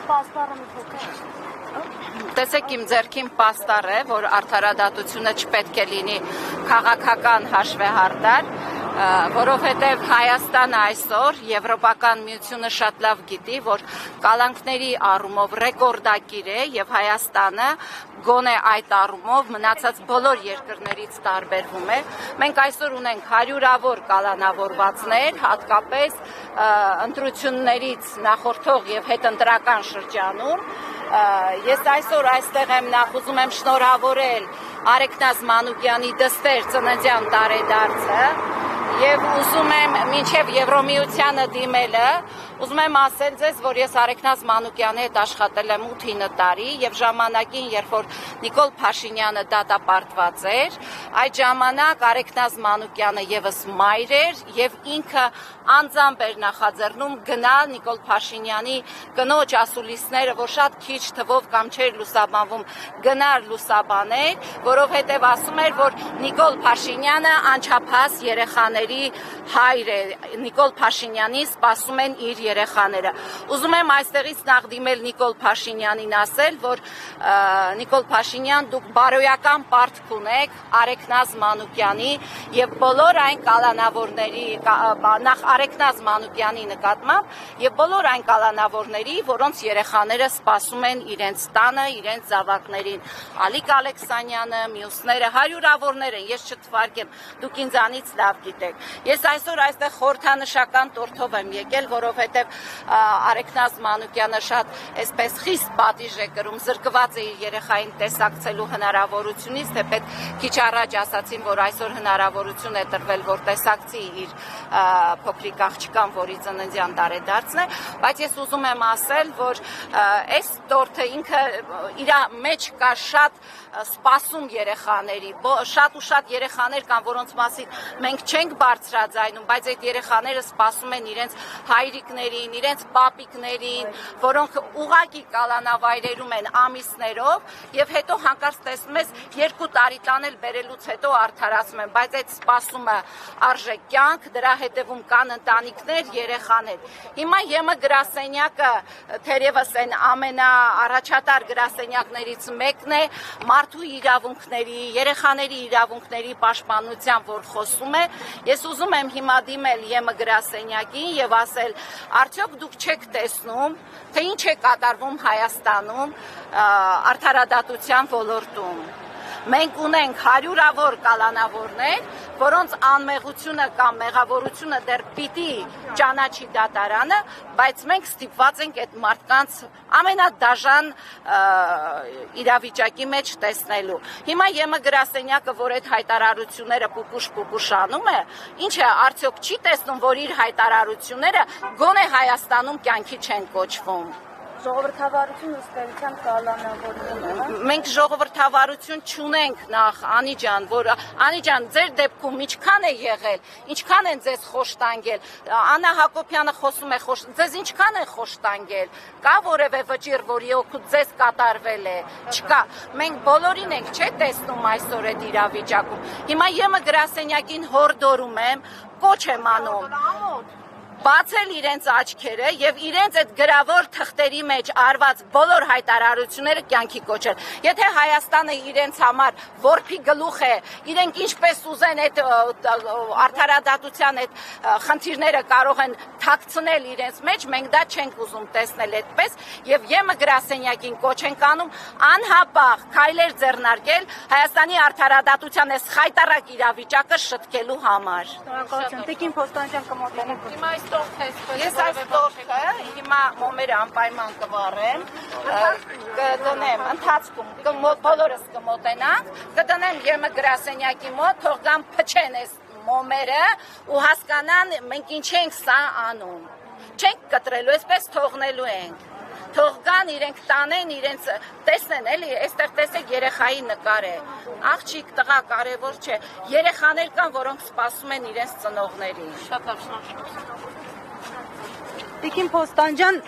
պաստառը մի փոքր։ Տեսեք իմ ձեռքին պաստառ է, որ արդարադատությունը չպետք է լինի քաղաքական հաշվեհարդար, որովհետև Հայաստանը այսօր Եվրոպական միությունը շատ լավ գիտի, որ կալանքների առումով ռեկորդակիր է եւ Հայաստանը գոնե այդ առումով մնացած բոլոր երկրներից տարբերվում է։ Մենք այսօր ունենք հարյուրավոր կալանավորվածներ, հատկապես ընտրություններից նախորդող եւ հետընտրական շրջանում։ Ես այսօր այստեղ եմ ուզում եմ շնորհավորել Արեգնազ Մանուկյանի դստեր ծննդյան տարեդարձը եւ ուզում եմ մինչեւ Եվրոմիությանը դիմելը ուզում եմ ասել ձեզ, որ ես Արեգնազ Մանուկյանի հետ աշխատել եմ 8-9 տարի եւ ժամանակին, երբ որ Նիկոլ Փաշինյանը դատապարտված էր, այդ ժամանակ Արեգնազ Մանուկյանը եւս մայր էր եւ ինքը անձամբ էր նախաձեռնում գնալ Նիկոլ Փաշինյանի կնոջ ասուլիսները, որ շատ քիչ թվով կամ չէր լուսաբանվում, գնար լուսաբաներ, որովհետեւ ասում էր, որ Նիկոլ Փաշինյանը անչափահաս երեխաների հայր է, Նիկոլ Փաշինյանի սպասում են իր երեխաները։ Ուզում եմ այստեղից նախ դիմել Նիկոլ Փաշինյանին ասել, որ Նիկոլ Փաշինյան, դուք բարոյական պարտք ունեք Արեգնազ Մանուկյանի եւ բոլոր այն կալանավորների, նախ Արեգնազ Մանուկյանի նկատմամբ եւ բոլոր այն կալանավորների, որոնց երեխաները սպասում են իրենց տանը, իրենց զավակներին։ Ալիկ Ալեքսանյանը, մյուսները հարյուրավորներ են, ես չթվարկեմ, դուք ինձանից լավ գիտեք։ Ես այսօր այստեղ խորհրդանշական տորթով եմ եկել, որովհետև Արեգնազ Մանուկյանը շատ այսպես խիստ պատիժ է կրում, զրկված է իր երեխային տեսակցելու հնարավորությունից, թեպետ քիչ առաջ ասացին, որ այսօր հնարավորություն է տրվել, որ տեսակցի իր փոքրիկ աղջկան, որի ծննդյան տարեդարձն է, բայց ես ուզում եմ ասել, որ այս տորթը ինքը իր մեջ կա շատ սպասում երեխաների, շատ ու շատ երեխաներ կան, որոնց մասին մենք չենք բարձրաձայնում, բայց այդ երեխաները սպասում են իրենց հայրիկներին, իրենց պապիկներին, որոնք ուղղակի կալանավայրերում են ամիսներով եւ հետո հանկարծ տեսնում ես 2 տարի տանել բերելուց հետո արդարացում են, բայց այդ սպասումը արժե կյանք, դրա հետևում կան ընտանիքներ, երեխաներ։ Հիմա ԵՄ գրասենյակը թերևս այն ամենաառաջատար գրասենյակներից մեկն է, մարդու իրավունքների, երեխաների իրավունքների պաշտպանության, որ խոսում է, ես ուզում եմ հիմա դիմել ԵՄ գրասենյակին եւ ասել, արդյոք դուք չեք տեսնում, թե ինչ է կատարվում Հայաստանում արդարադատության ոլորտում։ Մենք ունենք հարյուրավոր կալանավորներ, որոնց անմեղությունը կամ մեղավորությունը դեռ պիտի ճանաչի դատարանը, բայց մենք ստիպված ենք այդ մարդկանց ամենադաժան իրավիճակի մեջ տեսնելու։ Հիմա ԵՄ գրասենյակը, որ այդ հայտարարությունները պուպուշ-պուպուշանում է, ինչ է, արդյոք չի տեսնում, որ իր հայտարարությունները գոնե Հայաստանում կյանքի չեն կոչվում։ Ժողովրդավարություն ըստ էության կալանավորվում է։ Մենք ժողովրդավարություն չունենք նախ, Անի ջան, որ Անի ջան, ձեր դեպքում ինչքան է եղել, ինչքան են ձեզ խոշտանգել։ Աննա Հակոբյանը խոսում է, ձեզ ինչքան են խոշտանգել։ Կա որևէ վճիռ, որի օգուտ ձեզ կատարվել է։ Չկա։ Մենք բոլորին ենք, չէ՞, տեսնում այսօր այդ իրավիճակում։ Հիմա ԵՄ գրասենյակին հորդորում եմ, կոչ եմ անում բացել իրենց աչքերը եւ իրենց այդ գրավոր թղթերի մեջ արված բոլոր հայտարարությունները կյանքի կոչել։ Եթե Հայաստանը իրենց համար որփի գլուխ է, իրենք ինչպես ուզեն այդ արդարադատության այդ խնդիրները կարող են թաքցնել իրենց մեջ, մենք դա չենք ուզում տեսնել այդպես եւ ԵՄ գրասենյակին կոչ ենք անում անհապաղ քայլեր ձեռնարկել Հայաստանի արդարադատության այս խայտառակ իրավիճակը շտկելու համար։ Շնորհակալություն։ Տիկին Փոստանջյան կմոտենեք։ Ես այս տորթը հիմա մոմերը անպայման կվառեմ, կդնեմ ընթացքում, բոլորս կմոտենանք, կդնեմ ԵՄ գրասենյակի մոտ, թող գան փչեն այս մոմերը ու հասկանան մենք ինչ ենք սա անում։ Չենք կտրելու, այսպես թողնելու ենք։ Թող գան իրենք տանեն, իրենց տեսնեն, էլի, այստեղ տեսեք երեխայի նկար է։ Աղջիկ, տղա, կարևոր չէ։ Երեխաներ կան, որոնք սպասում են իրենց ծնողներին։ Շատ լավ, շնորհակալություն։ Տիկին Փոստանջյան